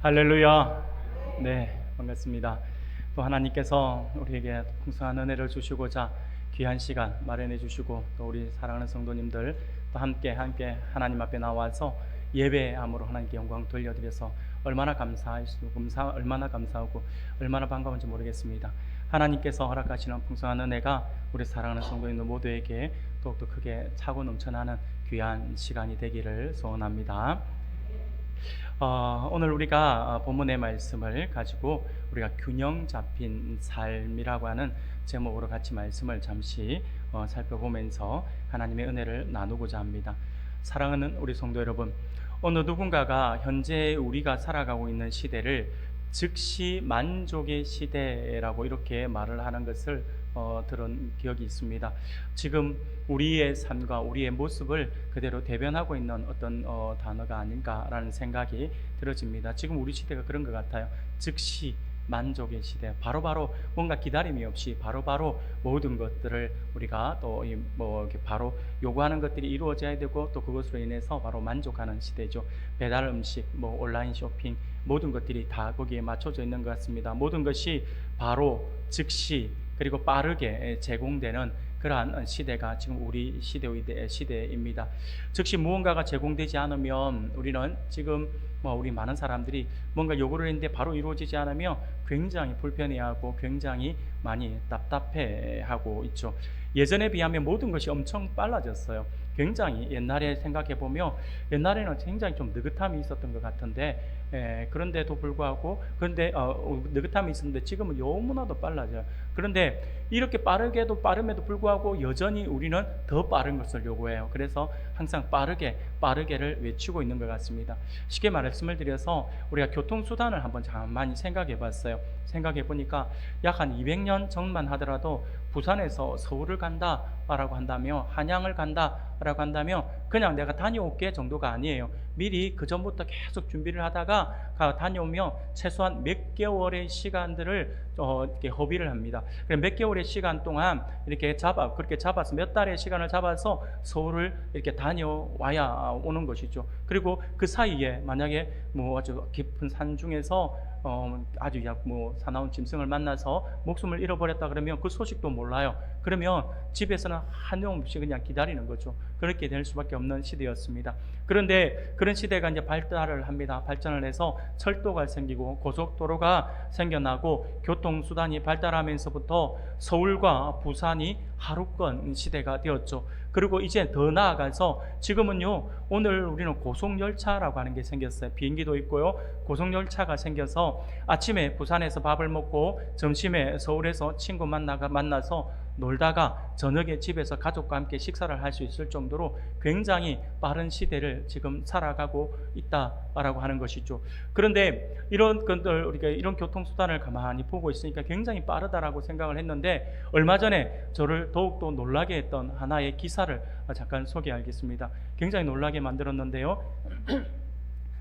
할렐루야. 네, 반갑습니다. 또 하나님께서 우리에게 풍성한 은혜를 주시고자 귀한 시간 마련해 주시고, 또 우리 사랑하는 성도님들 또 함께 하나님 앞에 나와서 예배함으로 하나님께 영광 돌려드려서 얼마나 감사하고 얼마나 반가운지 모르겠습니다. 하나님께서 허락하시는 풍성한 은혜가 우리 사랑하는 성도님들 모두에게 더욱더 크게 차고 넘쳐나는 귀한 시간이 되기를 소원합니다. 오늘 우리가 본문의 말씀을 가지고 우리가 균형 잡힌 삶이라고 하는 제목으로 같이 말씀을 잠시 살펴보면서 하나님의 은혜를 나누고자 합니다. 사랑하는 우리 성도 여러분, 어느 누군가가 현재 우리가 살아가고 있는 시대를 즉시 만족의 시대라고 이렇게 말을 하는 것을 들은 기억이 있습니다. 지금 우리의 삶과 우리의 모습을 그대로 대변하고 있는 어떤 단어가 아닌가라는 생각이 들어집니다. 지금 우리 시대가 그런 것 같아요. 즉시 만족의 시대, 바로바로 뭔가 기다림이 없이 바로바로 모든 것들을 우리가 또 이렇게 바로 요구하는 것들이 이루어져야 되고, 또 그것으로 인해서 바로 만족하는 시대죠. 배달 음식, 온라인 쇼핑, 모든 것들이 다 거기에 맞춰져 있는 것 같습니다. 모든 것이 바로 즉시 그리고 빠르게 제공되는 그러한 시대가 지금 우리 시대입니다. 즉시 무언가가 제공되지 않으면 우리는 지금 우리 많은 사람들이 뭔가 요구를 했는데 바로 이루어지지 않으면 굉장히 불편해하고 굉장히 많이 답답해하고 있죠. 예전에 비하면 모든 것이 엄청 빨라졌어요. 굉장히 옛날에 생각해보면 옛날에는 굉장히 좀 느긋함이 있었던 것 같은데, 그런데도 불구하고 느긋함이 있었는데 지금은 너무나도 빨라져요. 그런데 이렇게 빠름에도 불구하고 여전히 우리는 더 빠른 것을 요구해요. 그래서 항상 빠르게를 외치고 있는 것 같습니다. 쉽게 말씀을 드려서 우리가 교통수단을 한번 많이 생각해 봤어요. 생각해 보니까 약 한 200년 전만 하더라도 부산에서 서울을 간다라고 한다면, 한양을 간다라고 한다면 그냥 내가 다녀올게 정도가 아니에요. 미리 그 전부터 계속 준비를 하다가 다녀오면 최소한 몇 개월의 시간들을 이렇게 허비를 합니다. 몇 개월의 시간 동안 그렇게 잡아서 몇 달의 시간을 잡아서 서울을 이렇게 다녀와야 오는 것이죠. 그리고 그 사이에 만약에 아주 깊은 산 중에서 아주 사나운 짐승을 만나서 목숨을 잃어버렸다 그러면 그 소식도 몰라요. 그러면 집에서는 한용없이 그냥 기다리는 거죠. 그렇게 될 수밖에 없는 시대였습니다. 그런데 그런 시대가 이제 발달을 합니다. 발전을 해서 철도가 생기고 고속도로가 생겨나고 교통수단이 발달하면서부터 서울과 부산이 하루권 시대가 되었죠. 그리고 이제 더 나아가서 지금은요, 오늘 우리는 고속열차라고 하는 게 생겼어요. 비행기도 있고요, 고속열차가 생겨서 아침에 부산에서 밥을 먹고 점심에 서울에서 친구 만나서 놀다가 저녁에 집에서 가족과 함께 식사를 할 수 있을 정도로 굉장히 빠른 시대를 지금 살아가고 있다라고 하는 것이죠. 그런데 이런 것들, 우리가 이런 교통수단을 가만히 보고 있으니까 굉장히 빠르다라고 생각을 했는데, 얼마 전에 저를 더욱더 놀라게 했던 하나의 기사를 잠깐 소개하겠습니다. 굉장히 놀라게 만들었는데요.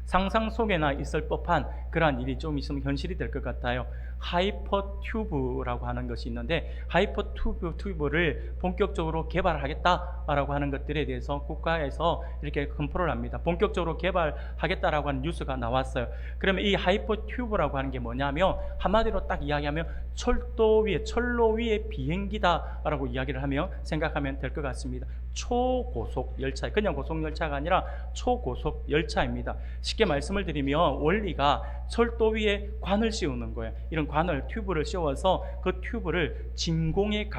상상 속에나 있을 법한 그러한 일이 좀 있으면 현실이 될 것 같아요. 하이퍼튜브라고 하는 것이 있는데, 하이퍼튜브를 본격적으로 개발하겠다라고 하는 것들에 대해서 국가에서 이렇게 검토를 합니다. 본격적으로 개발하겠다라고 하는 뉴스가 나왔어요. 그러면 이 하이퍼튜브라고 하는 게 뭐냐면, 한마디로 딱 이야기하면 철로 위에 비행기다라고 이야기를 하면 생각하면 될 것 같습니다. 초고속 열차, 그냥 고속 열차가 아니라 초고속 열차입니다. 쉽게 말씀을 드리면 원리가 철도 위에 관을 씌우는 거예요. 이런 튜브를 씌워서 그 튜브를 진공에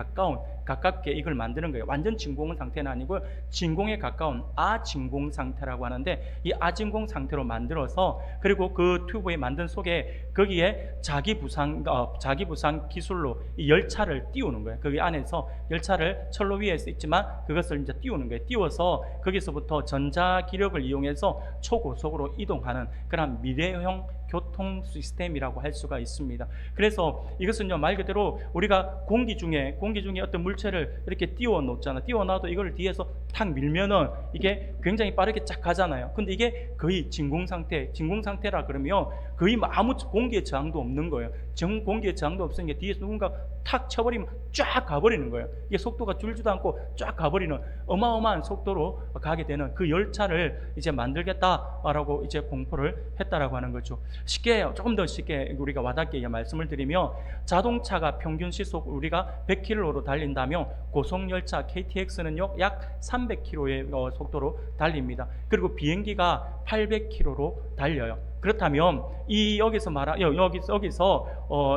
가깝게 이걸 만드는 거예요. 완전 진공 상태는 아니고 진공에 가까운 아진공 상태라고 하는데, 이 아진공 상태로 만들어서, 그리고 그 튜브에 만든 속에 거기에 자기 부상 기술로 이 열차를 띄우는 거예요. 거기 안에서 열차를 철로 위에 있지만 그것을 이제 띄우는 거예요. 띄워서 거기서부터 전자 기력을 이용해서 초고속으로 이동하는 그런 미래형 교통 시스템이라고 할 수가 있습니다. 그래서 이것은요, 말 그대로 우리가 공기 중에 어떤 물체를 이렇게 띄워 놔도 이걸 뒤에서 탁 밀면은 이게 굉장히 빠르게 쫙 가잖아요. 근데 이게 거의 진공 상태라 그러면 거의 아무 공기의 저항도 없는 거예요. 공기의 저항도 없으니까 뒤에서 누군가 탁 쳐버리면 쫙 가버리는 거예요. 이게 속도가 줄지도 않고 쫙 가버리는 어마어마한 속도로 가게 되는 그 열차를 이제 만들겠다라고 이제 공포를 했다라고 하는 거죠. 쉽게 조금 더 쉽게 우리가 와닿게 말씀을 드리면, 자동차가 평균 시속 우리가 100km로 달린다면 고속열차 KTX는요 약 300km의 속도로 달립니다. 그리고 비행기가 800km로 달려요. 그렇다면 이 여기서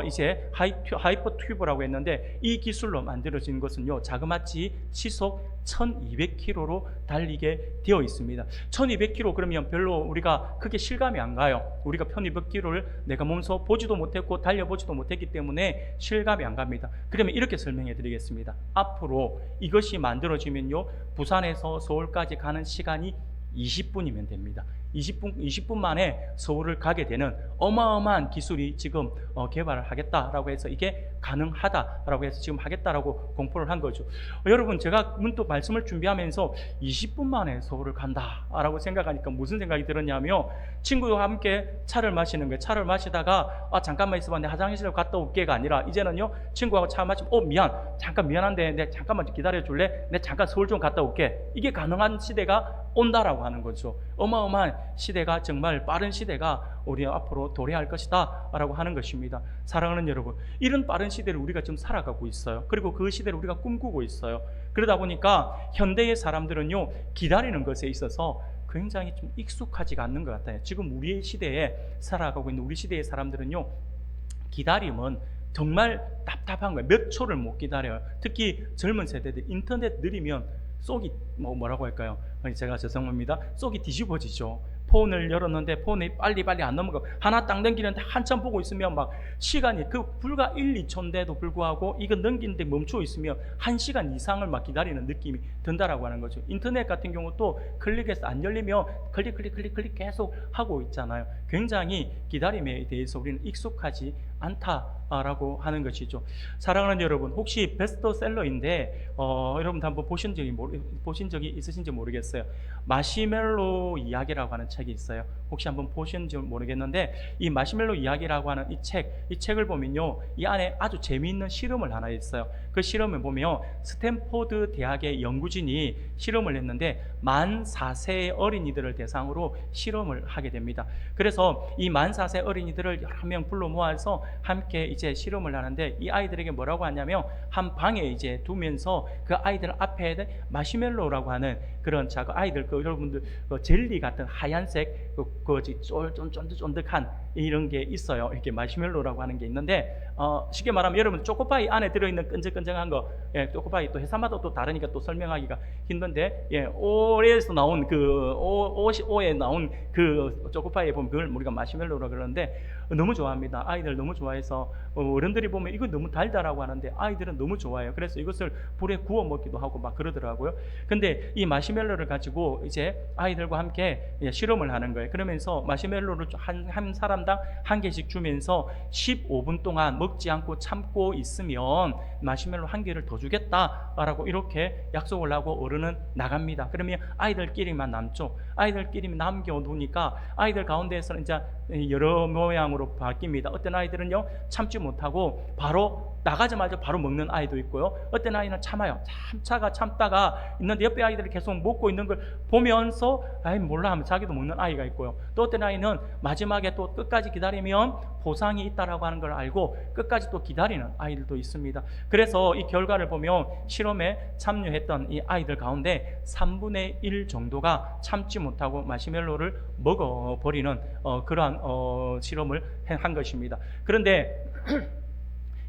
이제 하이퍼 튜브라고 했는데, 이 기술로 만들어진 것은요 자그마치 시속 1200km로 달리게 되어 있습니다. 1200km 그러면 별로 우리가 크게 실감이 안 가요. 우리가 1200km를 내가 몸소 보지도 못했고 달려보지도 못했기 때문에 실감이 안 갑니다. 그러면 이렇게 설명해 드리겠습니다. 앞으로 이것이 만들어지면요 부산에서 서울까지 가는 시간이 20분이면 됩니다. 20분 만에 서울을 가게 되는 어마어마한 기술이 지금 개발을 하겠다라고 해서 이게 가능하다라고 해서 지금 하겠다라고 공포를 한 거죠. 여러분, 제가 문득 말씀을 준비하면서 20분 만에 서울을 간다라고 생각하니까 무슨 생각이 들었냐면, 친구와 함께 차를 마시는 거예요. 차를 마시다가 잠깐만 있어봐, 내 화장실을 갔다 올게가 아니라 이제는요 친구하고 차 마시면 잠깐 미안한데 내 잠깐만 기다려 줄래? 내 잠깐 서울 좀 갔다 올게. 이게 가능한 시대가 온다라고 하는 거죠. 어마어마한 시대가, 정말 빠른 시대가 우리 앞으로 도래할 것이다 라고 하는 것입니다. 사랑하는 여러분, 이런 빠른 시대를 우리가 지금 살아가고 있어요. 그리고 그 시대를 우리가 꿈꾸고 있어요. 그러다 보니까 현대의 사람들은요 기다리는 것에 있어서 굉장히 좀 익숙하지가 않는 것 같아요. 지금 우리의 시대에 살아가고 있는 우리 시대의 사람들은요 기다림은 정말 답답한 거예요. 몇 초를 못 기다려요. 특히 젊은 세대들 인터넷 느리면 속이 뭐라고 할까요? 제가 죄송합니다. 속이 뒤집어지죠. 폰을 열었는데 폰이 빨리 안 넘어가. 하나 딱 넘기는데 한참 보고 있으면 막 시간이 불과 1, 2초인데도 불구하고 이거 넘기는데 멈춰 있으면 1시간 이상을 막 기다리는 느낌이 든다라고 하는 거죠. 인터넷 같은 경우도 클릭해서 안 열리면 클릭 계속 하고 있잖아요. 굉장히 기다림에 대해서 우리는 익숙하지 않다라고 하는 것이죠. 사랑하는 여러분, 혹시 베스트셀러인데 여러분도 한번 보신 적이 있으신지 모르겠어요. 마시멜로 이야기라고 하는 책이 있어요. 혹시 한번 보셨는지 모르겠는데, 이 마시멜로 이야기라고 하는 이 책을 보면요 이 안에 아주 재미있는 실험을 하나 있어요. 그 실험을 보면 스탠포드 대학의 연구진이 실험을 했는데 만 4세의 어린이들을 대상으로 실험을 하게 됩니다. 그래서 이 만 4세 어린이들을 여러 명 불러 모아서 함께 이제 실험을 하는데, 이 아이들에게 뭐라고 하냐면, 한 방에 이제 두면서 그 아이들 앞에 마시멜로라고 하는 그런 아이들 여러분들 젤리 같은 하얀색 쫀득쫀득한 이런 게 있어요. 이렇게 마시멜로라고 하는 게 있는데, 쉽게 말하면 여러분 초코파이 안에 들어있는 끈적끈적한 거, 초코파이 또 회사마다 또 다르니까 또 설명하기가 힘든데, 오에서 나온 오에 나온 그 초코파이에 보면 그걸 우리가 마시멜로라고 그러는데 너무 좋아합니다. 아이들 너무 좋아해서 어른들이 보면 이거 너무 달다라고 하는데 아이들은 너무 좋아해요. 그래서 이것을 불에 구워 먹기도 하고 막 그러더라고요. 근데 이 마시멜로를 가지고 이제 아이들과 함께 실험을 하는 거예요. 그러면서 마시멜로를 한 사람당 한 개씩 주면서 15분 동안 먹지 않고 참고 있으면 마시멜로 한 개를 더 주겠다라고 이렇게 약속을 하고 어른은 나갑니다. 그러면 아이들끼리만 남죠. 아이들끼리 남겨두니까 아이들 가운데에서는 이제 여러 모양으로 바뀝니다. 어떤 아이들은요 참지 못하고 바로 나가자마자 바로 먹는 아이도 있고요. 어떤 아이는 참아요. 참다가 있는데 옆에 아이들이 계속 먹고 있는 걸 보면서 몰라 하면 자기도 먹는 아이가 있고요. 또 어떤 아이는 마지막에 또 끝까지 기다리면 보상이 있다라고 하는 걸 알고 끝까지 또 기다리는 아이들도 있습니다. 그래서 이 결과를 보면 실험에 참여했던 이 아이들 가운데 3분의 1 정도가 참지 못하고 마시멜로를 먹어버리는 그러한 실험을 한 것입니다. 그런데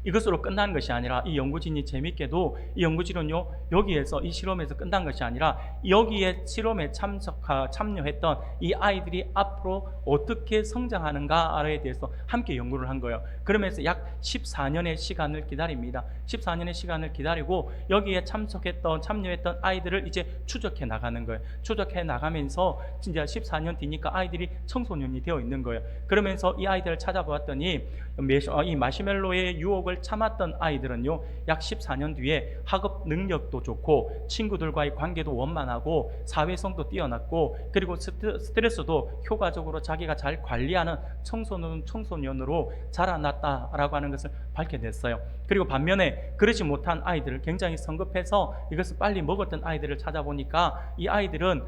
이것으로 끝난 것이 아니라, 이 연구진이 재밌게도 이 연구진은요 여기에서 이 실험에서 끝난 것이 아니라 여기에 실험에 참여했던 이 아이들이 앞으로 어떻게 성장하는가에 대해서 함께 연구를 한 거예요. 그러면서 약 14년의 시간을 기다립니다. 14년의 시간을 기다리고 여기에 참여했던 아이들을 이제 추적해 나가는 거예요. 추적해 나가면서 진짜 14년 뒤니까 아이들이 청소년이 되어 있는 거예요. 그러면서 이 아이들을 찾아보았더니 이 마시멜로의 유혹을 참았던 아이들은요 약 14년 뒤에 학업 능력도 좋고 친구들과의 관계도 원만하고 사회성도 뛰어났고, 그리고 스트레스도 효과적으로 자기가 잘 관리하는 청소년으로 자라났다라고 하는 것을 밝혀냈어요. 그리고 반면에 그러지 못한 아이들을 굉장히 성급해서 이것을 빨리 먹었던 아이들을 찾아보니까 이 아이들은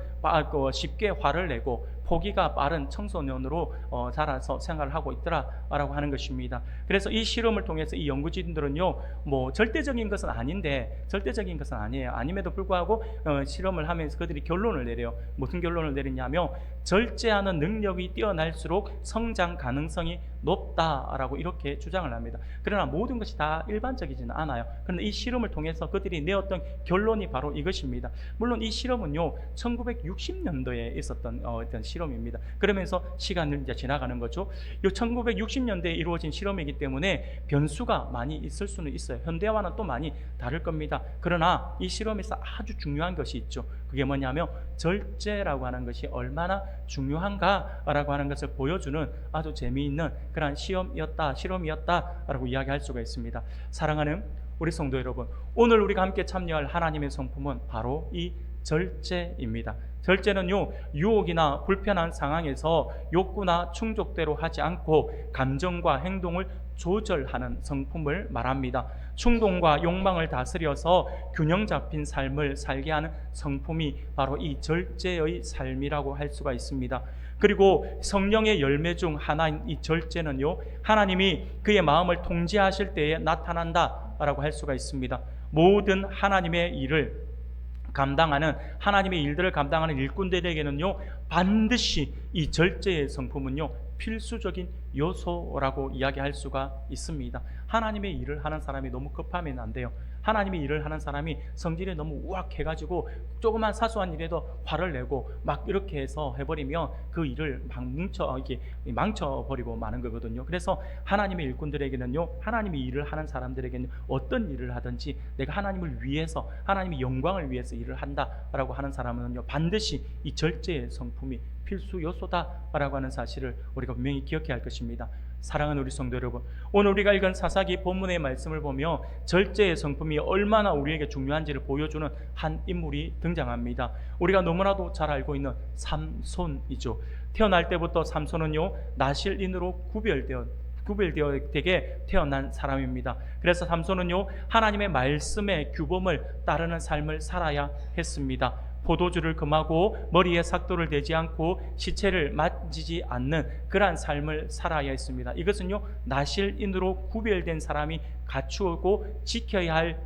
쉽게 화를 내고 포기가 빠른 청소년으로 자라서 생활을 하고 있더라라고 하는 것입니다. 그래서 이 실험을 통해서 이 연구진들은요, 뭐 절대적인 것은 아닌데, 절대적인 것은 아니에요. 아님에도 불구하고 실험을 하면서 그들이 결론을 내려요. 무슨 결론을 내리냐면 절제하는 능력이 뛰어날수록 성장 가능성이 높다라고 이렇게 주장을 합니다. 그러나 모든 것이 다 일반적이지는 않아요. 그런데 이 실험을 통해서 그들이 내었던 결론이 바로 이것입니다. 물론 이 실험은요 1960년도에 있었던 어떤 실험입니다. 그러면서 시간을 이제 지나가는 거죠. 이 1960년대에 이루어진 실험이기 때문에 변수가 많이 있을 수는 있어요. 현대와는 또 많이 다를 겁니다. 그러나 이 실험에서 아주 중요한 것이 있죠. 그게 뭐냐면 절제라고 하는 것이 얼마나 중요한가라고 하는 것을 보여주는 아주 재미있는 그런 실험이었다라고 이야기할 수가 있습니다. 사랑하는 우리 성도 여러분, 오늘 우리가 함께 참여할 하나님의 성품은 바로 이 절제입니다. 절제는요, 유혹이나 불편한 상황에서 욕구나 충족대로 하지 않고 감정과 행동을 조절하는 성품을 말합니다. 충동과 욕망을 다스려서 균형 잡힌 삶을 살게 하는 성품이 바로 이 절제의 삶이라고 할 수가 있습니다. 그리고 성령의 열매 중 하나인 이 절제는요, 하나님이 그의 마음을 통제하실 때에 나타난다라고 할 수가 있습니다. 모든 하나님의 일을 감당하는 하나님의 일들을 감당하는 일꾼들에게는요 반드시 이 절제의 성품은요 필수적인 요소라고 이야기할 수가 있습니다. 하나님의 일을 하는 사람이 너무 급하면 안 돼요. 하나님의 일을 하는 사람이 성질이 너무 우악해가지고 조그만 사소한 일에도 화를 내고 막 이렇게 해서 해버리면 그 일을 막 망쳐버리고 마는 거거든요. 그래서 하나님의 일꾼들에게는요, 하나님의 일을 하는 사람들에게는 어떤 일을 하든지 내가 하나님을 위해서, 하나님의 영광을 위해서 일을 한다라고 하는 사람은요 반드시 이 절제의 성품이 필수 요소다라고 하는 사실을 우리가 분명히 기억해야 할 것입니다. 사랑하는 우리 성도 여러분, 오늘 우리가 읽은 사사기 본문의 말씀을 보며 절제의 성품이 얼마나 우리에게 중요한지를 보여주는 한 인물이 등장합니다. 우리가 너무나도 잘 알고 있는 삼손이죠. 태어날 때부터 삼손은요 나실인으로 구별되게 태어난 사람입니다. 그래서 삼손은요 하나님의 말씀의 규범을 따르는 삶을 살아야 했습니다. 포도주를 금하고 머리에 삭도를 대지 않고 시체를 만지지 않는 그러한 삶을 살아야 했습니다. 이것은요 나실인으로 구별된 사람이 갖추고 지켜야 할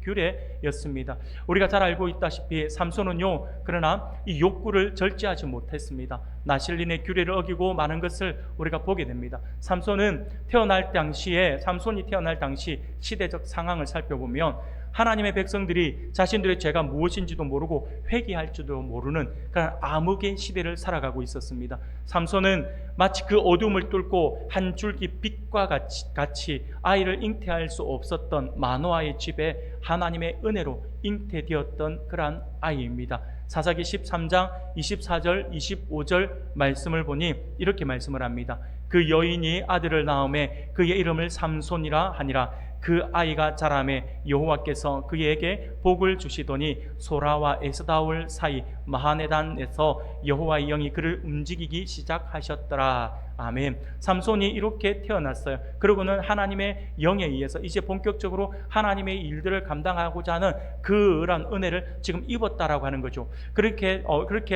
규례였습니다. 우리가 잘 알고 있다시피 삼손은요 그러나 이 욕구를 절제하지 못했습니다. 나실인의 규례를 어기고 많은 것을 우리가 보게 됩니다. 삼손이 태어날 당시 시대적 상황을 살펴보면 하나님의 백성들이 자신들의 죄가 무엇인지도 모르고 회개할 줄도 모르는 그런 암흑의 시대를 살아가고 있었습니다. 삼손은 마치 그 어둠을 뚫고 한 줄기 빛과 같이 아이를 잉태할 수 없었던 마노아의 집에 하나님의 은혜로 잉태되었던 그러한 아이입니다. 사사기 13장 24절 25절 말씀을 보니 이렇게 말씀을 합니다. 그 여인이 아들을 낳음에 그의 이름을 삼손이라 하니라. 그 아이가 자라매 여호와께서 그에게 복을 주시더니 소라와 에스다올 사이 마하네단에서 여호와의 영이 그를 움직이기 시작하셨더라. 아멘. 삼손이 이렇게 태어났어요. 그러고는 하나님의 영에 의해서 이제 본격적으로 하나님의 일들을 감당하고자 하는 그런 은혜를 지금 입었다라고 하는 거죠. 그렇게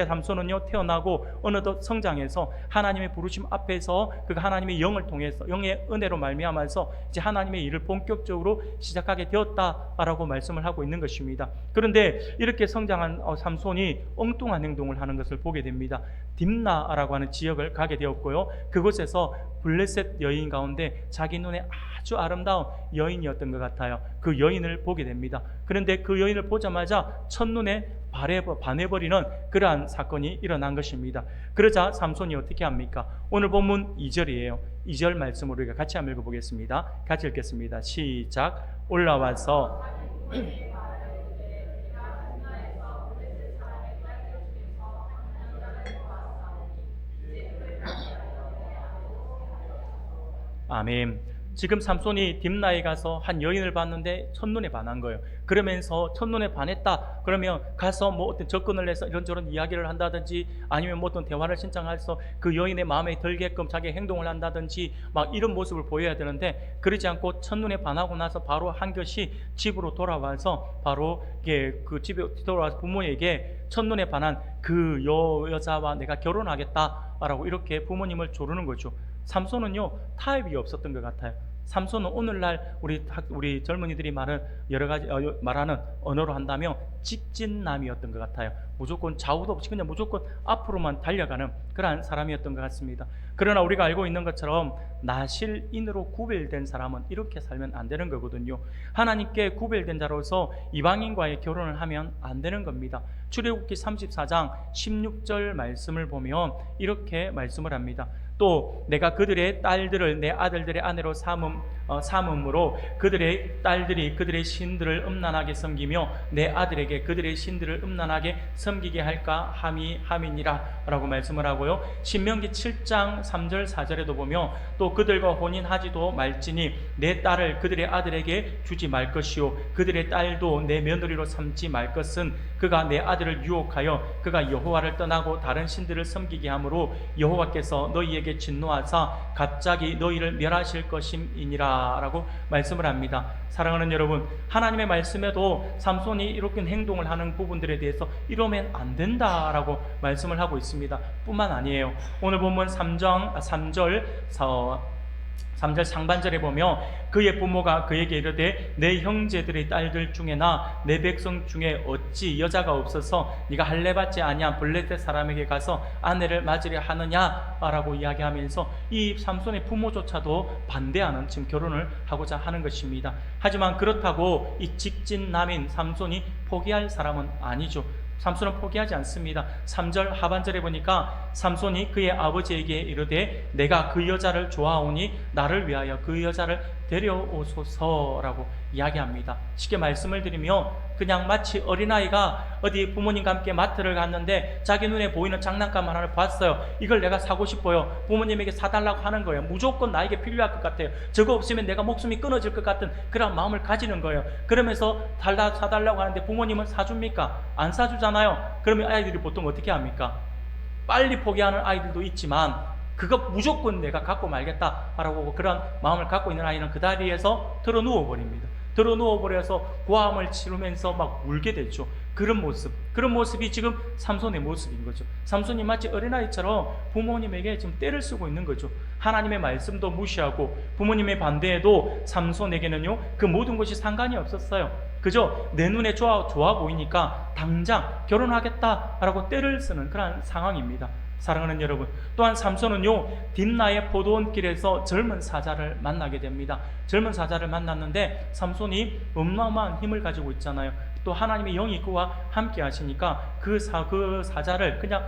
삼손은요 태어나고 어느덧 성장해서 하나님의 부르심 앞에서 그 하나님의 영을 통해서 영의 은혜로 말미암아서 이제 하나님의 일을 본격적으로 시작하게 되었다라고 말씀을 하고 있는 것입니다. 그런데 이렇게 성장한 삼손이 엉뚱한 행동을 하는 것을 보게 됩니다. 딥나라고 하는 지역을 가게 되었고요. 그곳에서 블레셋 여인 가운데 자기 눈에 아주 아름다운 여인이었던 것 같아요. 그 여인을 보게 됩니다. 그런데 그 여인을 보자마자 첫눈에 반해버리는 그러한 사건이 일어난 것입니다. 그러자 삼손이 어떻게 합니까? 오늘 본문 2절이에요. 2절 말씀을 우리가 같이 한번 읽어보겠습니다. 같이 읽겠습니다. 시작. 올라와서 아멘. 지금 삼손이 딥나에 가서 한 여인을 봤는데 첫눈에 반한 거예요. 그러면서 첫눈에 반했다 그러면 가서 뭐 어떤 접근을 해서 이런저런 이야기를 한다든지 아니면 뭐 어떤 대화를 신청해서 그 여인의 마음에 들게끔 자기 행동을 한다든지 막 이런 모습을 보여야 되는데, 그러지 않고 첫눈에 반하고 나서 바로 한 것이 집으로 돌아와서 바로 그 집에 돌아와서 부모에게 첫눈에 반한 그 여자와 내가 결혼하겠다라고 이렇게 부모님을 조르는 거죠. 삼손은요 타협이 없었던 것 같아요. 삼손은 오늘날 우리 젊은이들이 여러 가지 말하는 언어로 한다면 직진남이었던 것 같아요. 무조건 좌우도 없이 그냥 무조건 앞으로만 달려가는 그러한 사람이었던 것 같습니다. 그러나 우리가 알고 있는 것처럼 나실인으로 구별된 사람은 이렇게 살면 안 되는 거거든요. 하나님께 구별된 자로서 이방인과의 결혼을 하면 안 되는 겁니다. 출애굽기 34장 16절 말씀을 보면 이렇게 말씀을 합니다. 또 내가 그들의 딸들을 내 아들들의 아내로 삼음으로 그들의 딸들이 그들의 신들을 음란하게 섬기며 내 아들에게 그들의 신들을 음란하게 섬기게 할까 함이니라 라고 말씀을 하고요. 신명기 7장 3절 4절에도 보면 또 그들과 혼인하지도 말지니 내 딸을 그들의 아들에게 주지 말 것이요 그들의 딸도 내 며느리로 삼지 말 것은 그가 내 아들을 유혹하여 그가 여호와를 떠나고 다른 신들을 섬기게 하므로 여호와께서 너희에게 진노하사 갑자기 너희를 멸하실 것임이니라 라고 말씀을 합니다. 사랑하는 여러분, 하나님의 말씀에도 삼손이 이렇게 행동을 하는 부분들에 대해서 이러면 안 된다라고 말씀을 하고 있습니다. 뿐만 아니에요. 오늘 본문 3절 상반절에 보면 그의 부모가 그에게 이르되 내 형제들의 딸들 중에나 내 백성 중에 어찌 여자가 없어서 네가 할례받지 아니한 블레셋 사람에게 가서 아내를 맞으려 하느냐라고 이야기하면서 이 삼손의 부모조차도 반대하는 지금 결혼을 하고자 하는 것입니다. 하지만 그렇다고 이 직진남인 삼손이 포기할 사람은 아니죠. 삼손은 포기하지 않습니다. 3절 하반절에 보니까 삼손이 그의 아버지에게 이르되 내가 그 여자를 좋아하오니 나를 위하여 그 여자를 데려오소서라고 이야기합니다. 쉽게 말씀을 드리면 그냥 마치 어린아이가 어디 부모님과 함께 마트를 갔는데 자기 눈에 보이는 장난감 하나를 봤어요. 이걸 내가 사고 싶어요. 부모님에게 사달라고 하는 거예요. 무조건 나에게 필요할 것 같아요. 저거 없으면 내가 목숨이 끊어질 것 같은 그런 마음을 가지는 거예요. 그러면서 사달라고 하는데 부모님은 사줍니까? 안 사주잖아요. 그러면 아이들이 보통 어떻게 합니까? 빨리 포기하는 아이들도 있지만 그거 무조건 내가 갖고 말겠다라고 그런 마음을 갖고 있는 아이는 그 다리에서 들어 누워버립니다. 들어 누워버려서 고함을 치르면서 막 울게 되죠. 그런 모습이 지금 삼손의 모습인 거죠. 삼손이 마치 어린아이처럼 부모님에게 지금 떼를 쓰고 있는 거죠. 하나님의 말씀도 무시하고 부모님의 반대에도 삼손에게는요 그 모든 것이 상관이 없었어요. 그저 내 눈에 좋아 보이니까 당장 결혼하겠다라고 떼를 쓰는 그런 상황입니다. 사랑하는 여러분, 또한 삼손은요 딥나의 포도원길에서 젊은 사자를 만나게 됩니다. 젊은 사자를 만났는데 삼손이 어마어마한 힘을 가지고 있잖아요. 또 하나님의 영이 그와 함께 하시니까 그 사자를 그냥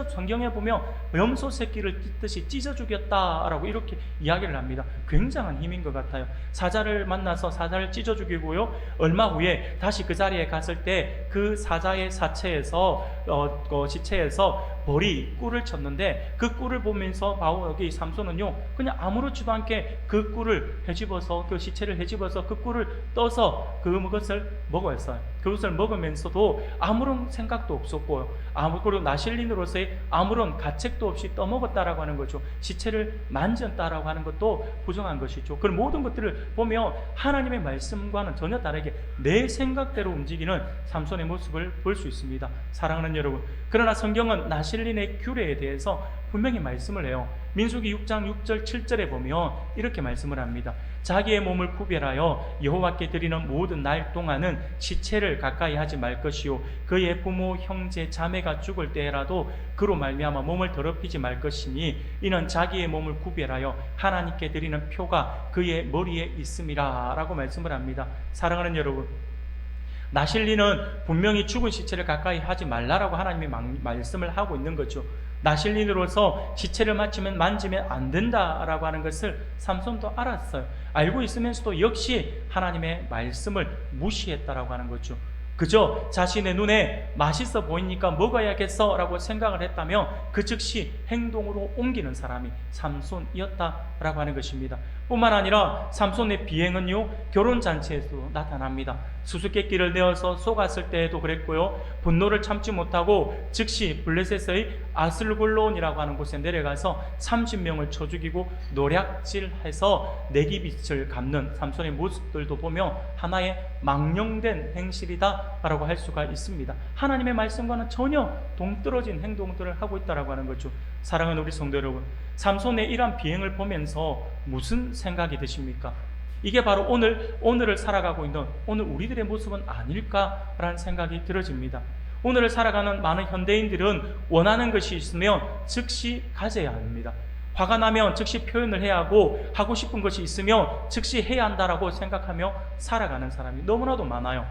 성경에 보면 염소 새끼를 찢듯이 찢어 죽였다라고 이렇게 이야기를 합니다. 굉장한 힘인 것 같아요. 사자를 만나서 사자를 찢어 죽이고요, 얼마 후에 다시 그 자리에 갔을 때 그 사자의 시체에서 벌이 꿀을 쳤는데 그 꿀을 보면서 여기 삼손은요 그냥 아무렇지도 않게 그 꿀을 헤집어서 그 시체를 헤집어서 그 꿀을 떠서 그것을 먹었어요. 그것을 먹으면서도 아무런 생각도 없었고요, 그리고 나실린으로서의 아무런 가책도 없이 떠먹었다라고 하는 거죠. 시체를 만졌다라고 하는 것도 부정한 것이죠. 그런 모든 것들을 보면 하나님의 말씀과는 전혀 다르게 내 생각대로 움직이는 삼손의 모습을 볼 수 있습니다. 사랑하는 여러분, 그러나 성경은 나실린의 규례에 대해서 분명히 말씀을 해요. 민수기 6장 6절 7절에 보면 이렇게 말씀을 합니다. 자기의 몸을 구별하여 여호와께 드리는 모든 날 동안은 시체를 가까이 하지 말 것이요 그의 부모 형제 자매가 죽을 때라도 그로 말미암아 몸을 더럽히지 말 것이니 이는 자기의 몸을 구별하여 하나님께 드리는 표가 그의 머리에 있음이라 라고 말씀을 합니다. 사랑하는 여러분, 나실린은 분명히 죽은 시체를 가까이 하지 말라라고 하나님이 말씀을 하고 있는 거죠. 나실린으로서 시체를 만지면 안 된다라고 하는 것을 삼손도 알았어요. 알고 있으면서도 역시 하나님의 말씀을 무시했다라고 하는 거죠. 그저 자신의 눈에 맛있어 보이니까 먹어야겠어라고 생각을 했다면 그 즉시 행동으로 옮기는 사람이 삼손이었다라고 하는 것입니다. 뿐만 아니라 삼손의 비행은요, 결혼잔치에도 나타납니다. 수수께끼를 내어서 속았을 때에도 그랬고요, 분노를 참지 못하고 즉시 블레셋의 아슬골론이라고 하는 곳에 내려가서 30명을 쳐 죽이고 노략질해서 내기빛을 갚는 삼손의 모습들도 보며 하나의 망령된 행실이다 라고 할 수가 있습니다. 하나님의 말씀과는 전혀 동떨어진 행동들을 하고 있다라고 하는 거죠. 사랑하는 우리 성도 여러분, 삼손의 이러한 비행을 보면서 무슨 생각이 드십니까? 이게 바로 오늘을 살아가고 있는 오늘 우리들의 모습은 아닐까라는 생각이 들어집니다. 오늘을 살아가는 많은 현대인들은 원하는 것이 있으면 즉시 가져야 합니다. 화가 나면 즉시 표현을 해야 하고, 하고 싶은 것이 있으면 즉시 해야 한다라고 생각하며 살아가는 사람이 너무나도 많아요.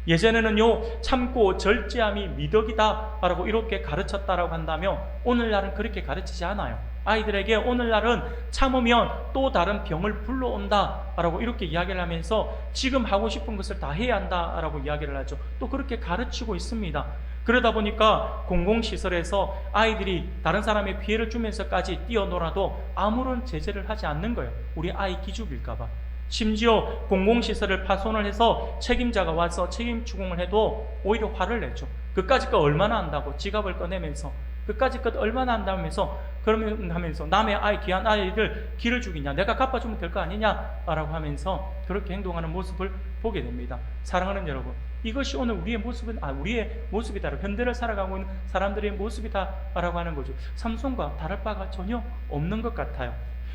예전에는요, 참고 절제함이 미덕이다 라고 이렇게 가르쳤다라고 한다면 오늘날은 그렇게 가르치지 않아요. 아이들에게 오늘날은 참으면 또 다른 병을 불러온다 라고 이렇게 이야기를 하면서 지금 하고 싶은 것을 다 해야 한다 라고 이야기를 하죠. 또 그렇게 가르치고 있습니다. 그러다 보니까 공공시설에서 아이들이 다른 사람의 피해를 주면서까지 뛰어놀아도 아무런 제재를 하지 않는 거예요. 우리 아이 기죽일까봐. 심지어 공공시설을 파손을 해서 책임자가 와서 책임 추궁을 해도 오히려 화를 내죠. 그까짓 거 얼마나 한다고 지갑을 꺼내면서, 그까짓 것 얼마나 한다면서, 그러면 하면서 남의 아이, 귀한 아이들 기를 죽이냐, 내가 갚아주면 될 거 아니냐 라고 하면서 그렇게 행동하는 모습을 보게 됩니다. 사랑하는 여러분, 이것이 오늘 우리의 모습이다, 현대를 살아가고 있는 사람들의 모습이다 라고 하는 거죠. 삼손과 다를 바가 전혀 없는 것 같아요.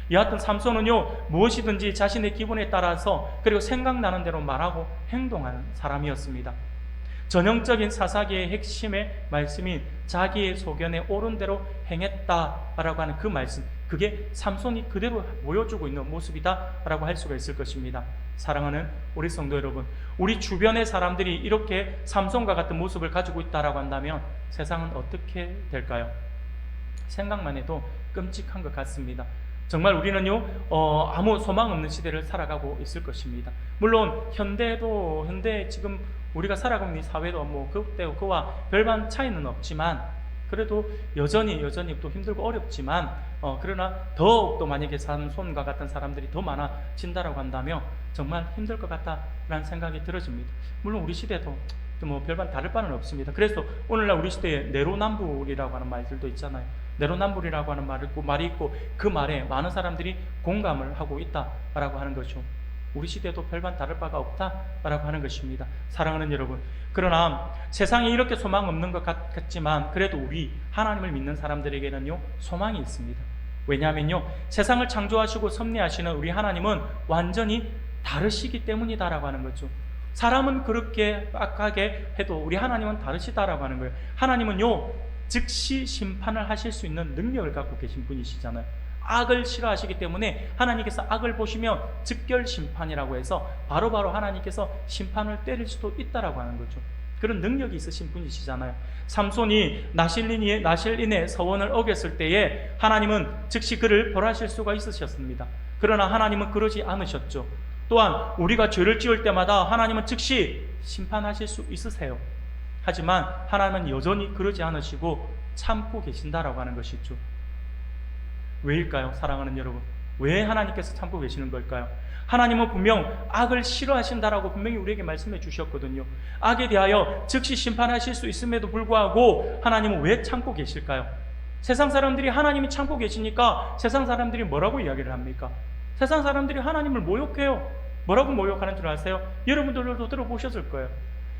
여하튼 삼손은요, 무엇이든지 자신의 기분에 따라서 그리고 생각나는 대로 말하고 행동하는 사람이었습니다. 전형적인 사사기의 핵심의 말씀인 자기의 소견에 옳은 대로 행했다라고 하는 그 말씀, 그게 삼손이 그대로 보여주고 있는 모습이다라고 할 수가 있을 것입니다. 사랑하는 우리 성도 여러분, 우리 주변의 사람들이 이렇게 삼손과 같은 모습을 가지고 있다라고 한다면 세상은 어떻게 될까요? 생각만 해도 끔찍한 것 같습니다. 정말 우리는요, 아무 소망 없는 시대를 살아가고 있을 것입니다. 물론 현대 지금 우리가 살아가고 있는 사회도 뭐 그와 별반 차이는 없지만, 그래도 여전히 또 힘들고 어렵지만, 그러나 더욱더 만약에 삼손과 같은 사람들이 더 많아진다라고 한다면 정말 힘들 것 같다라는 생각이 들어집니다. 물론 우리 시대도 뭐 별반 다를 바는 없습니다. 그래서 오늘날 우리 시대에 내로남불이라고 하는 말들도 있잖아요. 내로남불이라고 하는 말이 있고 그 말에 많은 사람들이 공감을 하고 있다라고 하는 거죠. 우리 시대도 별반 다를 바가 없다라고 하는 것입니다. 사랑하는 여러분, 그러나 세상에 이렇게 소망 없는 것 같지만 그래도 우리 하나님을 믿는 사람들에게는요, 소망이 있습니다. 왜냐하면요, 세상을 창조하시고 섭리하시는 우리 하나님은 완전히 다르시기 때문이다라고 하는 거죠. 사람은 그렇게 악하게 해도 우리 하나님은 다르시다라고 하는 거예요. 하나님은요, 즉시 심판을 하실 수 있는 능력을 갖고 계신 분이시잖아요. 악을 싫어하시기 때문에 하나님께서 악을 보시면 즉결 심판이라고 해서 바로바로 하나님께서 심판을 때릴 수도 있다라고 하는 거죠. 그런 능력이 있으신 분이시잖아요. 삼손이 나실인의 서원을 어겼을 때에 하나님은 즉시 그를 벌하실 수가 있으셨습니다. 그러나 하나님은 그러지 않으셨죠. 또한 우리가 죄를 지을 때마다 하나님은 즉시 심판하실 수 있으세요. 하지만 하나님은 여전히 그러지 않으시고 참고 계신다라고 하는 것이죠. 왜일까요? 사랑하는 여러분, 왜 하나님께서 참고 계시는 걸까요? 하나님은 분명 악을 싫어하신다라고 분명히 우리에게 말씀해 주셨거든요. 악에 대하여 즉시 심판하실 수 있음에도 불구하고 하나님은 왜 참고 계실까요? 세상 사람들이 하나님이 참고 계시니까 세상 사람들이 뭐라고 이야기를 합니까? 세상 사람들이 하나님을 모욕해요. 뭐라고 모욕하는 줄 아세요? 여러분들도 들어보셨을 거예요.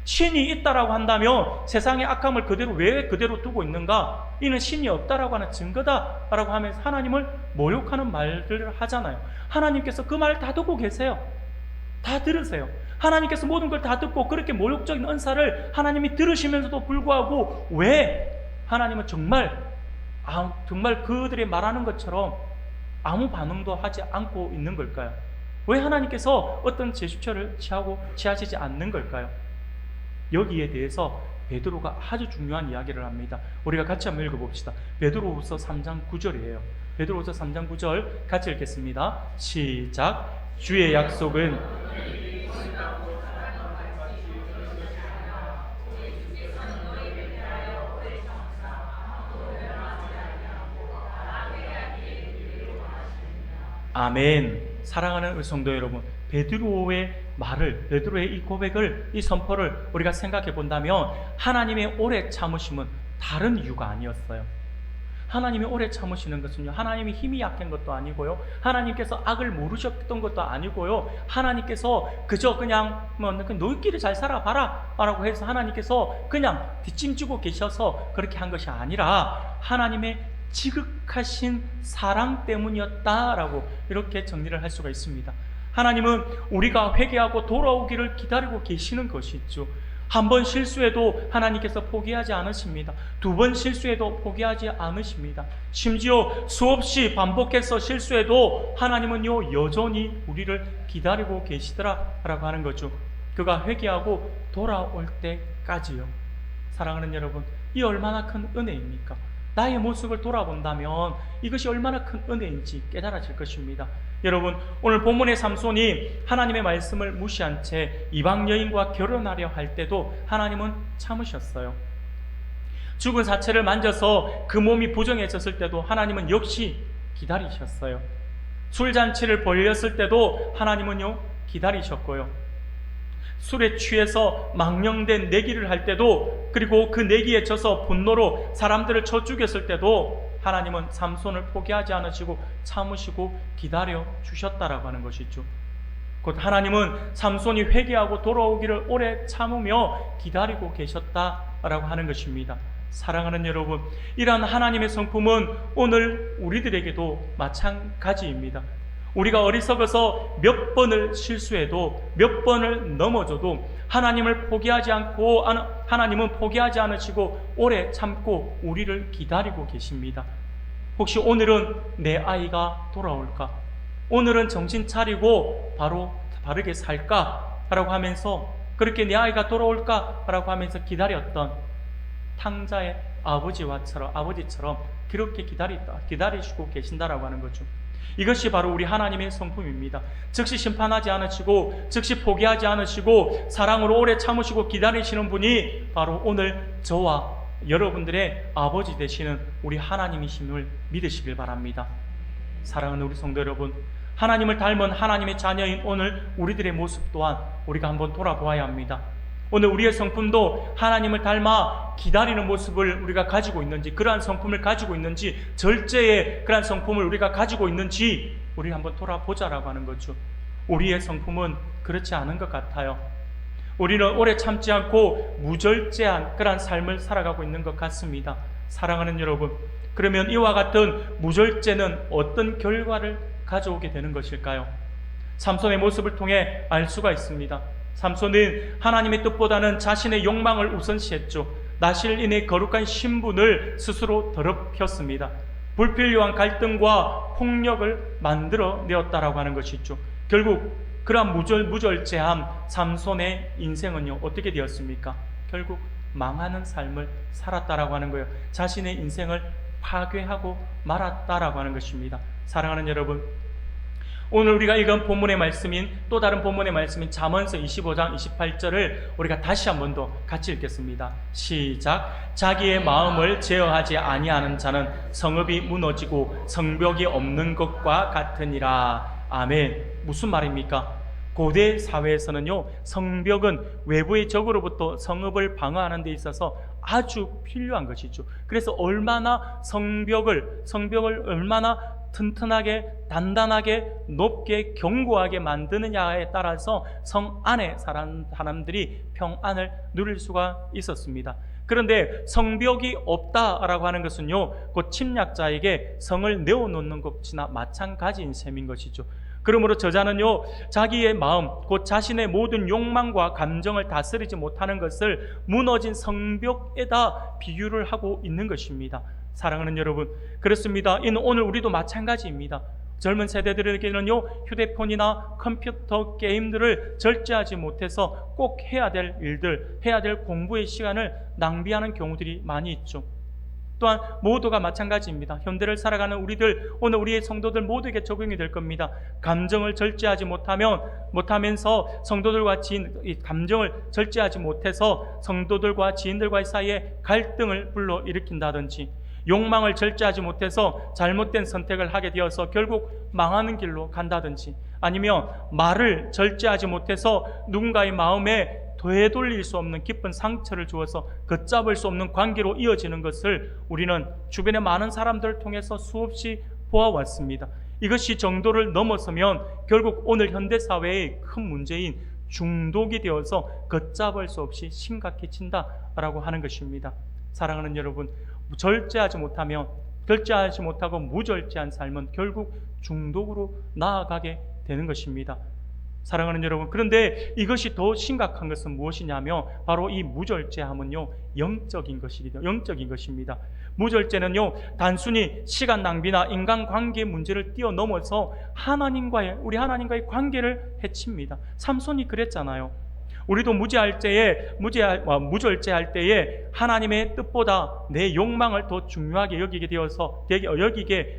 신이 있다라고 한다면 세상의 악함을 왜 그대로 두고 있는가? 이는 신이 없다라고 하는 증거다라고 하면서 하나님을 모욕하는 말들을 하잖아요. 하나님께서 그 말 다 듣고 계세요. 다 들으세요. 하나님께서 모든 걸 다 듣고 그렇게 모욕적인 은사를 하나님이 들으시면서도 불구하고 왜 하나님은 정말 그들이 말하는 것처럼 아무 반응도 하지 않고 있는 걸까요? 왜 하나님께서 어떤 제스처를 취하시지 않는 걸까요? 여기에 대해서 베드로가 아주 중요한 이야기를 합니다. 우리가 같이 한번 읽어봅시다. 베드로후서 3장 9절이에요. 베드로후서 3장 9절 같이 읽겠습니다. 시작. 주의 약속은 아멘. 사랑하는 우리 성도 여러분, 베드로의 말을, 베드로의 이 고백을, 이 선포를 우리가 생각해 본다면 하나님의 오래 참으심은 다른 이유가 아니었어요. 하나님이 오래 참으시는 것은요, 하나님이 힘이 약한 것도 아니고요, 하나님께서 악을 모르셨던 것도 아니고요, 하나님께서 그저 그냥 너희끼리 잘 살아봐라 라고 해서 하나님께서 그냥 뒷짐지고 계셔서 그렇게 한 것이 아니라 하나님의 지극하신 사랑 때문이었다라고 이렇게 정리를 할 수가 있습니다. 하나님은 우리가 회개하고 돌아오기를 기다리고 계시는 것이죠. 한 번 실수해도 하나님께서 포기하지 않으십니다. 두 번 실수해도 포기하지 않으십니다. 심지어 수없이 반복해서 실수해도 하나님은요, 여전히 우리를 기다리고 계시더라라고 하는 거죠. 그가 회개하고 돌아올 때까지요. 사랑하는 여러분, 이 얼마나 큰 은혜입니까? 나의 모습을 돌아본다면 이것이 얼마나 큰 은혜인지 깨달아질 것입니다. 여러분, 오늘 본문의 삼손이 하나님의 말씀을 무시한 채 이방 여인과 결혼하려 할 때도 하나님은 참으셨어요. 죽은 사체를 만져서 그 몸이 부정해졌을 때도 하나님은 역시 기다리셨어요. 술잔치를 벌였을 때도 하나님은요, 기다리셨고요. 술에 취해서 망령된 내기를 할 때도, 그리고 그 내기에 져서 분노로 사람들을 쳐 죽였을 때도 하나님은 삼손을 포기하지 않으시고 참으시고 기다려 주셨다라고 하는 것이죠. 곧 하나님은 삼손이 회개하고 돌아오기를 오래 참으며 기다리고 계셨다라고 하는 것입니다. 사랑하는 여러분, 이러한 하나님의 성품은 오늘 우리들에게도 마찬가지입니다. 우리가 어리석어서 몇 번을 실수해도, 몇 번을 넘어져도 하나님을 포기하지 않고, 하나님은 포기하지 않으시고 오래 참고 우리를 기다리고 계십니다. 혹시 오늘은 내 아이가 돌아올까? 오늘은 정신 차리고 바르게 살까? 라고 하면서, 그렇게 내 아이가 돌아올까? 라고 하면서 기다렸던 탕자의 아버지처럼 그렇게 기다리시고 계신다라고 하는 거죠. 이것이 바로 우리 하나님의 성품입니다. 즉시 심판하지 않으시고, 즉시 포기하지 않으시고, 사랑으로 오래 참으시고 기다리시는 분이 바로 오늘 저와 여러분들의 아버지 되시는 우리 하나님이심을 믿으시길 바랍니다. 사랑하는 우리 성도 여러분, 하나님을 닮은 하나님의 자녀인 오늘 우리들의 모습 또한 우리가 한번 돌아보아야 합니다. 오늘 우리의 성품도 하나님을 닮아 기다리는 모습을 우리가 가지고 있는지, 그러한 성품을 가지고 있는지, 절제의 그러한 성품을 우리가 가지고 있는지 우리 한번 돌아보자라고 하는 거죠. 우리의 성품은 그렇지 않은 것 같아요. 우리는 오래 참지 않고 무절제한 그러한 삶을 살아가고 있는 것 같습니다. 사랑하는 여러분, 그러면 이와 같은 무절제는 어떤 결과를 가져오게 되는 것일까요? 삼손의 모습을 통해 알 수가 있습니다. 삼손은 하나님의 뜻보다는 자신의 욕망을 우선시했죠. 나실인의 거룩한 신분을 스스로 더럽혔습니다. 불필요한 갈등과 폭력을 만들어내었다라고 하는 것이죠. 결국 그러한 무절제함 삼손의 인생은요, 어떻게 되었습니까? 결국 망하는 삶을 살았다라고 하는 거예요. 자신의 인생을 파괴하고 말았다라고 하는 것입니다. 사랑하는 여러분, 오늘 우리가 읽은 본문의 말씀인, 또 다른 본문의 말씀인 잠언서 25장 28절을 우리가 다시 한 번 더 같이 읽겠습니다. 시작. 자기의 마음을 제어하지 아니하는 자는 성읍이 무너지고 성벽이 없는 것과 같으니라. 아멘. 무슨 말입니까? 고대 사회에서는요, 성벽은 외부의 적으로부터 성읍을 방어하는 데 있어서 아주 필요한 것이죠. 그래서 얼마나 성벽을 얼마나 튼튼하게, 단단하게, 높게, 견고하게 만드느냐에 따라서 성 안에 사람들이 평안을 누릴 수가 있었습니다. 그런데 성벽이 없다라고 하는 것은요, 곧 침략자에게 성을 내어놓는 것이나 마찬가지인 셈인 것이죠. 그러므로 저자는요, 자기의 마음, 곧 자신의 모든 욕망과 감정을 다스리지 못하는 것을 무너진 성벽에다 비유를 하고 있는 것입니다. 사랑하는 여러분, 그렇습니다. 이는 오늘 우리도 마찬가지입니다. 젊은 세대들에게는요, 휴대폰이나 컴퓨터 게임들을 절제하지 못해서 꼭 해야 될 일들, 해야 될 공부의 시간을 낭비하는 경우들이 많이 있죠. 또한 모두가 마찬가지입니다. 현대를 살아가는 우리들, 오늘 우리의 성도들 모두에게 적용이 될 겁니다. 감정을 절제하지 못하면서 성도들과 감정을 절제하지 못해서 성도들과 지인들과의 사이에 갈등을 불러일으킨다든지, 욕망을 절제하지 못해서 잘못된 선택을 하게 되어서 결국 망하는 길로 간다든지, 아니면 말을 절제하지 못해서 누군가의 마음에 되돌릴 수 없는 깊은 상처를 주어서 걷잡을 수 없는 관계로 이어지는 것을 우리는 주변의 많은 사람들을 통해서 수없이 보아왔습니다. 이것이 정도를 넘어서면 결국 오늘 현대사회의 큰 문제인 중독이 되어서 걷잡을 수 없이 심각해진다라고 하는 것입니다. 사랑하는 여러분, 절제하지 못하고 무절제한 삶은 결국 중독으로 나아가게 되는 것입니다. 사랑하는 여러분, 그런데 이것이 더 심각한 것은 무엇이냐면 바로 이 무절제함은요, 영적인 것입니다. 무절제는요, 단순히 시간 낭비나 인간관계 문제를 뛰어넘어서 우리 하나님과의 관계를 해칩니다. 삼손이 그랬잖아요. 우리도 무절제할 때에 하나님의 뜻보다 내 욕망을 더 중요하게 여기게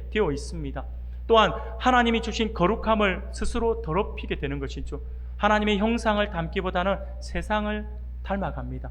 되어 있습니다. 또한 하나님이 주신 거룩함을 스스로 더럽히게 되는 것이죠. 하나님의 형상을 담기보다는 세상을 닮아갑니다.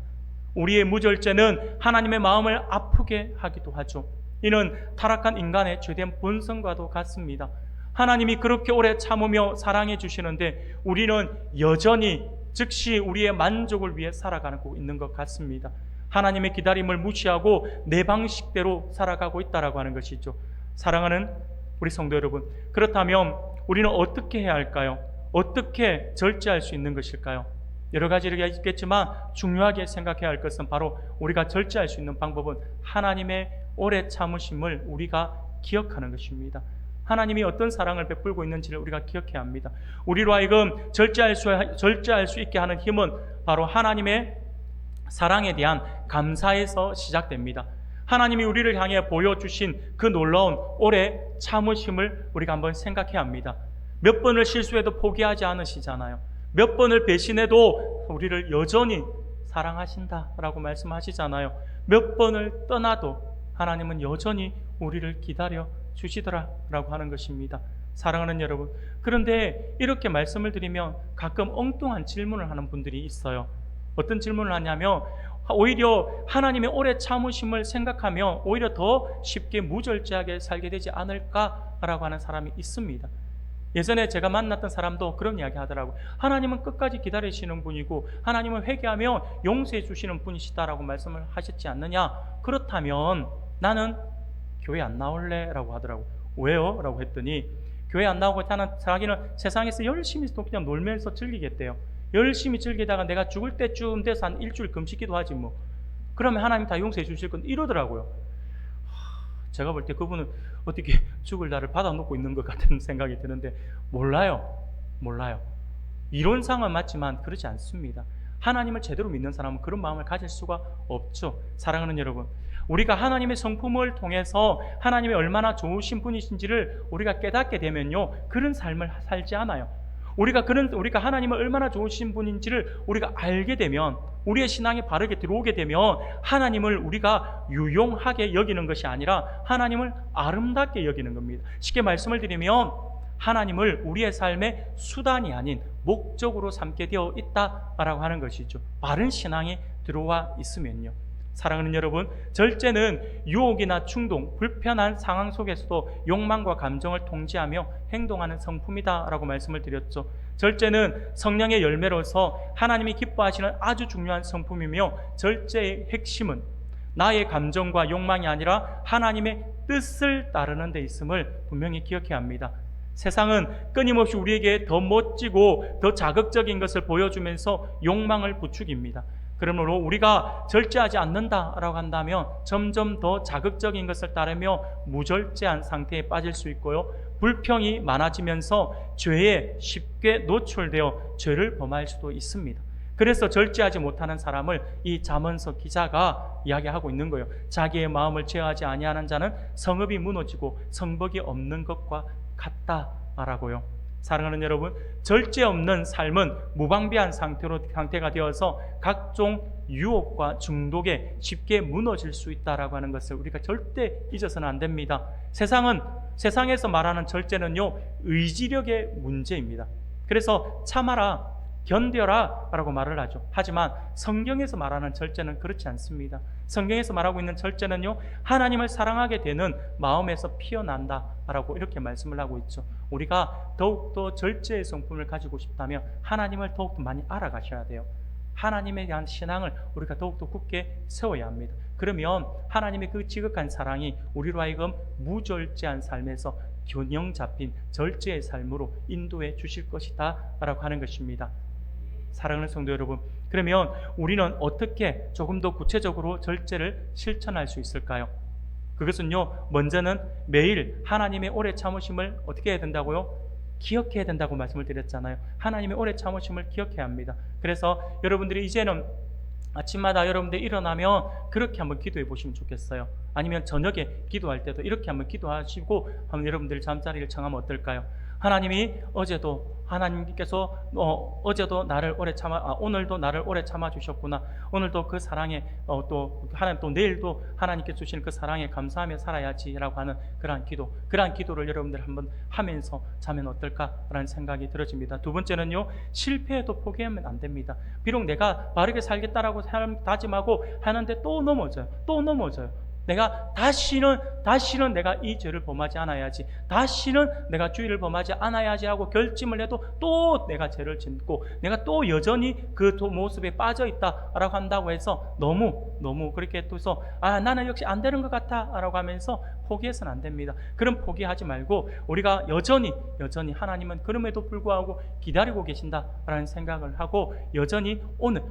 우리의 무절제는 하나님의 마음을 아프게 하기도 하죠. 이는 타락한 인간의 죄된 본성과도 같습니다. 하나님이 그렇게 오래 참으며 사랑해 주시는데 우리는 여전히 즉시 우리의 만족을 위해 살아가고 있는 것 같습니다. 하나님의 기다림을 무시하고 내 방식대로 살아가고 있다라고 하는 것이죠. 사랑하는 우리 성도 여러분, 그렇다면 우리는 어떻게 해야 할까요? 어떻게 절제할 수 있는 것일까요? 여러 가지가 있겠지만 중요하게 생각해야 할 것은 바로 우리가 절제할 수 있는 방법은 하나님의 오래 참으심을 우리가 기억하는 것입니다. 하나님이 어떤 사랑을 베풀고 있는지를 우리가 기억해야 합니다. 우리로 하여금 절제할 수 있게 하는 힘은 바로 하나님의 사랑에 대한 감사에서 시작됩니다. 하나님이 우리를 향해 보여주신 그 놀라운 오래 참으심을 우리가 한번 생각해야 합니다. 몇 번을 실수해도 포기하지 않으시잖아요. 몇 번을 배신해도 우리를 여전히 사랑하신다라고 말씀하시잖아요. 몇 번을 떠나도 하나님은 여전히 우리를 기다려 주시더라라고 하는 것입니다. 사랑하는 여러분, 그런데 이렇게 말씀을 드리면 가끔 엉뚱한 질문을 하는 분들이 있어요. 어떤 질문을 하냐면 오히려 하나님의 오래 참으심을 생각하며 오히려 더 쉽게 무절제하게 살게 되지 않을까라고 하는 사람이 있습니다. 예전에 제가 만났던 사람도 그런 이야기 하더라고요. 하나님은 끝까지 기다리시는 분이고 하나님은 회개하면 용서해 주시는 분이시다라고 말씀을 하셨지 않느냐. 그렇다면 나는 교회 안 나올래? 라고 하더라고요. 왜요? 라고 했더니 교회 안 나오고 자기는 세상에서 열심히 또 그냥 놀면서 즐기겠대요. 열심히 즐기다가 내가 죽을 때쯤 돼서 한 일주일 금식기도 하지 뭐. 그러면 하나님 다 용서해 주실 건 이러더라고요. 제가 볼 때 그분은 어떻게 죽을 날을 받아놓고 있는 것 같은 생각이 드는데 몰라요. 이론상은 맞지만 그렇지 않습니다. 하나님을 제대로 믿는 사람은 그런 마음을 가질 수가 없죠. 사랑하는 여러분, 우리가 하나님의 성품을 통해서 하나님이 얼마나 좋으신 분이신지를 우리가 깨닫게 되면요, 그런 삶을 살지 않아요. 우리가 하나님을 얼마나 좋으신 분인지를 우리가 알게 되면, 우리의 신앙이 바르게 들어오게 되면 하나님을 우리가 유용하게 여기는 것이 아니라 하나님을 아름답게 여기는 겁니다. 쉽게 말씀을 드리면 하나님을 우리의 삶의 수단이 아닌 목적으로 삼게 되어 있다라고 하는 것이죠. 바른 신앙이 들어와 있으면요. 사랑하는 여러분, 절제는 유혹이나 충동, 불편한 상황 속에서도 욕망과 감정을 통제하며 행동하는 성품이다라고 말씀을 드렸죠. 절제는 성령의 열매로서 하나님이 기뻐하시는 아주 중요한 성품이며, 절제의 핵심은 나의 감정과 욕망이 아니라 하나님의 뜻을 따르는 데 있음을 분명히 기억해야 합니다. 세상은 끊임없이 우리에게 더 멋지고 더 자극적인 것을 보여주면서 욕망을 부추깁니다. 그러므로 우리가 절제하지 않는다라고 한다면 점점 더 자극적인 것을 따르며 무절제한 상태에 빠질 수 있고요, 불평이 많아지면서 죄에 쉽게 노출되어 죄를 범할 수도 있습니다. 그래서 절제하지 못하는 사람을 이 잠언서 기자가 이야기하고 있는 거예요. 자기의 마음을 제어하지 아니하는 자는 성읍이 무너지고 성벽이 없는 것과 같다라고요. 사랑하는 여러분, 절제 없는 삶은 무방비한 상태가 되어서 각종 유혹과 중독에 쉽게 무너질 수 있다라고 하는 것을 우리가 절대 잊어서는 안 됩니다. 세상에서 말하는 절제는요, 의지력의 문제입니다. 그래서 참아라, 견뎌라 라고 말을 하죠. 하지만 성경에서 말하는 절제는 그렇지 않습니다. 성경에서 말하고 있는 절제는요, 하나님을 사랑하게 되는 마음에서 피어난다 라고 이렇게 말씀을 하고 있죠. 우리가 더욱더 절제의 성품을 가지고 싶다면 하나님을 더욱더 많이 알아가셔야 돼요. 하나님에 대한 신앙을 우리가 더욱더 굳게 세워야 합니다. 그러면 하나님의 그 지극한 사랑이 우리로 하여금 무절제한 삶에서 균형 잡힌 절제의 삶으로 인도해 주실 것이다 라고 하는 것입니다. 사랑하는 성도 여러분, 그러면 우리는 어떻게 조금 더 구체적으로 절제를 실천할 수 있을까요? 그것은요, 먼저는 매일 하나님의 오래 참으심을 어떻게 해야 된다고요? 기억해야 된다고 말씀을 드렸잖아요. 하나님의 오래 참으심을 기억해야 합니다. 그래서 여러분들이 이제는 아침마다 여러분들 일어나면 그렇게 한번 기도해 보시면 좋겠어요. 아니면 저녁에 기도할 때도 이렇게 한번 기도하시고 한번 여러분들 잠자리를 청하면 어떨까요? 하나님이 하나님께서 어제도 나를 오래 오늘도 나를 오래 참아 주셨구나. 오늘도 그 사랑에 또 하나님 또 내일도 하나님께 주시는 그 사랑에 감사하며 살아야지라고 하는 그러한 기도를 여러분들 한번 하면서 자면 어떨까라는 생각이 들어집니다. 두 번째는요, 실패해도 포기하면 안 됩니다. 비록 내가 바르게 살겠다라고 다짐하고 하는데 또 넘어져요. 내가 다시는 내가 이 죄를 범하지 않아야지, 다시는 내가 주의를 범하지 않아야지 하고 결심을 해도 또 내가 죄를 짓고 내가 또 여전히 그 모습에 빠져 있다라고 한다고 해서 너무 그렇게 해서 나는 역시 안 되는 것 같아 라고 하면서 포기해서는 안 됩니다. 그럼 포기하지 말고 우리가 여전히 하나님은 그럼에도 불구하고 기다리고 계신다라는 생각을 하고 여전히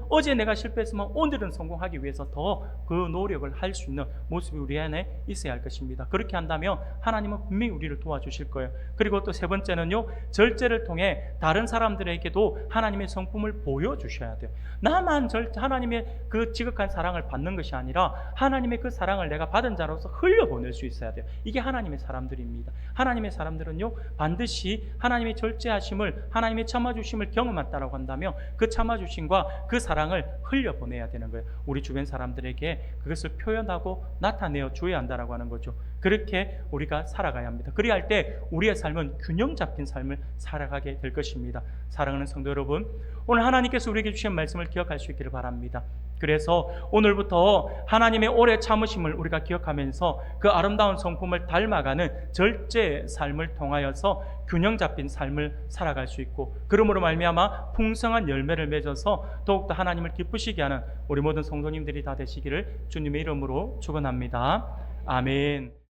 어제 내가 실패했으면 오늘은 성공하기 위해서 더 그 노력을 할 수 있는 모습이 우리 안에 있어야 할 것입니다. 그렇게 한다면 하나님은 분명히 우리를 도와주실 거예요. 그리고 또 세 번째는요, 절제를 통해 다른 사람들에게도 하나님의 성품을 보여주셔야 돼요. 나만 하나님의 그 지극한 사랑을 받는 것이 아니라 하나님의 그 사랑을 내가 받은 자로서 흘려보낼 수 있어야 돼요. 이게 하나님의 사람들입니다. 하나님의 사람들은요, 반드시 하나님의 절제하심을, 하나님의 참아주심을 경험했다라고 한다면 그 참아주심과 그 사랑을 흘려보내야 되는 거예요. 우리 주변 사람들에게 그것을 표현하고 나타내어 줘야 한다라고 하는 거죠. 그렇게 우리가 살아가야 합니다. 그래야 할 때 우리의 삶은 균형 잡힌 삶을 살아가게 될 것입니다. 사랑하는 성도 여러분, 오늘 하나님께서 우리에게 주신 말씀을 기억할 수 있기를 바랍니다. 그래서 오늘부터 하나님의 오래 참으심을 우리가 기억하면서 그 아름다운 성품을 닮아가는 절제의 삶을 통하여서 균형 잡힌 삶을 살아갈 수 있고, 그러므로 말미암아 풍성한 열매를 맺어서 더욱더 하나님을 기쁘시게 하는 우리 모든 성도님들이 다 되시기를 주님의 이름으로 축원합니다. 아멘.